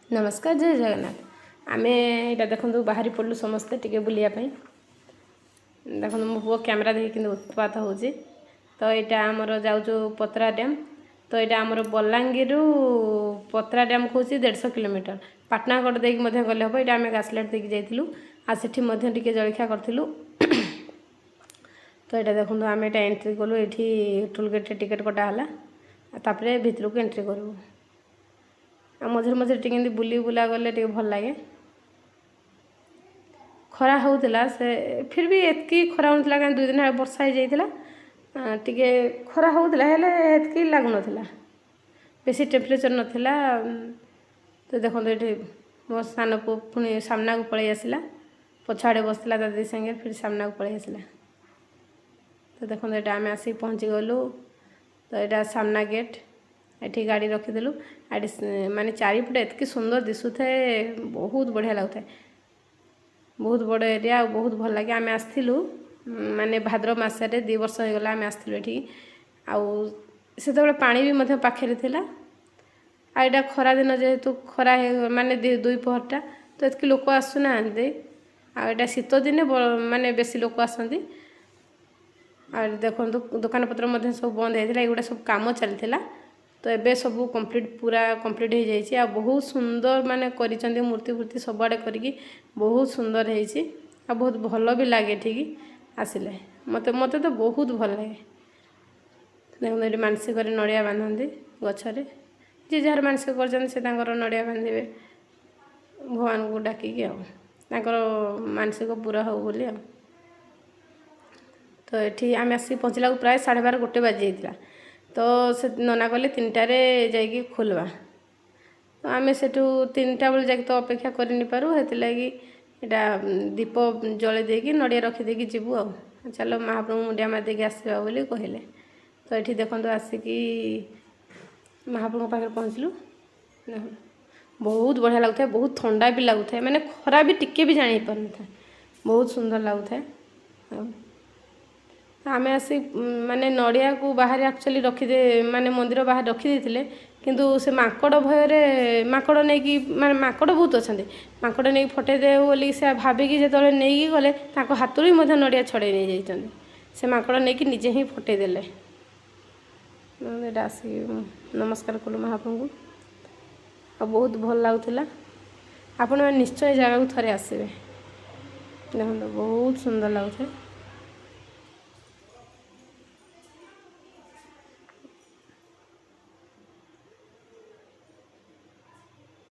नमस्कार जय जगन्नाथ आमे यहाँ देखो बाहरी पड़ू समस्ते टे बुलायापी देखो मो पु कैमेरा देखिए उत्पात हो तो यहाँ आमर जाऊँ पतरा डैम तो यहाँ आमर बलांगीर पतरा डैम को 150 किलोमीटर पाटनागढ़ देकी गले हम यहाँ आम गासलेट देकी जाइलु आ सेठी जलखिया करूँ तो यहाँ देखो आम यहाँ एंट्री कलु ये टोलगेट टिकेट कटाला तापर भितर को एंट्री करूँ मझे मझे टी बुली बुला गले टे भल लगे खरा होता से फिर भी एतकी खरा होता कहीं 2 दिन वर्षा हो जाता टी खरा होता है लगुन बेसी टेम्परेचर नाला तो देखो ये मो सान पु पुणी सामना को पलि आसला पछाड़े बसला दादी संगे फिर सामना को पलि आसला तो देखो ये आम आसिक पहुँची गलु तो यहाँ सामना गेट ये गाड़ी रखीदेलु आड़ी माने चारिपटे एतकी सुंदर दिशु थे बहुत बढ़िया लगुता बहुत बड़ एरिया बहुत भल लगे आम आसलु माने भाद्र मसरे 2 वर्ष हो गला आम आसलु ये से पानी भी पाखे थिला आ यहाँ खरा दिन जेहेतु खरा माने 2 पहरटा तो एतकी लोक आसुना आटा शीत दिन माने बेसी लोक आसती देखो दुकान पत्र सब बंद होता एगुड़ा सब कम चलता तो एबे सब कंप्लीट पूरा कंप्लीट हो जाइए आ बहुत सुंदर माने करिसेंती मूर्ति फूर्ति सबआड़े करिकी बहुत सुंदर होइछि आ बहुत भल भी लगे ठीक आसिले मते मते तो बहुत भल लगे देखो ये मानसिक नड़िया बांधती गचरे जी जार मानसिक कर नड़िया बांधे भगवान को डाकिकी मानसिक पूरा हो बोली तो ये आम आसिक पहुँचला प्राय 12:30 1 बाजी जाता तो से नना कहले 3टारे जाइए खोलवा तो आम से 3टा बेले जाकि तो अपेक्षा करनी पारू से लगी यहाँ दीप जले देकी नड़िया रखीदेकी जीवु आ चलो महाप्रभु मुंडिया मार देकी आसवा बोली कहले तो ये देखो आसिकी महाप्रभु पाखे पहुँचलु बहुत बढ़िया लगुता बहुत ठंडा भी लगुता माने खरा भी टिके भी जानी पार था बहुत सुंदर लगुता आम आसी माने नड़िया को बाहर एक्चुअली रखीदे माने मंदिर बाहर रखीदे किंतु से माकड़ भय माकड़ नहीं कि माने माकड़ बहुत अच्छा माकड़ नहीं फटेदे बोली से भाविकी जो नहीं गले हाथ ही नड़िया छड़े नहीं जाइए से माकड़ नहीं कि निजे ही फटेदेले आसी नमस्कार कलु महाप्रभु आ बहुत भल लगुला आपण निश्चय जगह को थे आसबे देखो बहुत सुंदर लगुता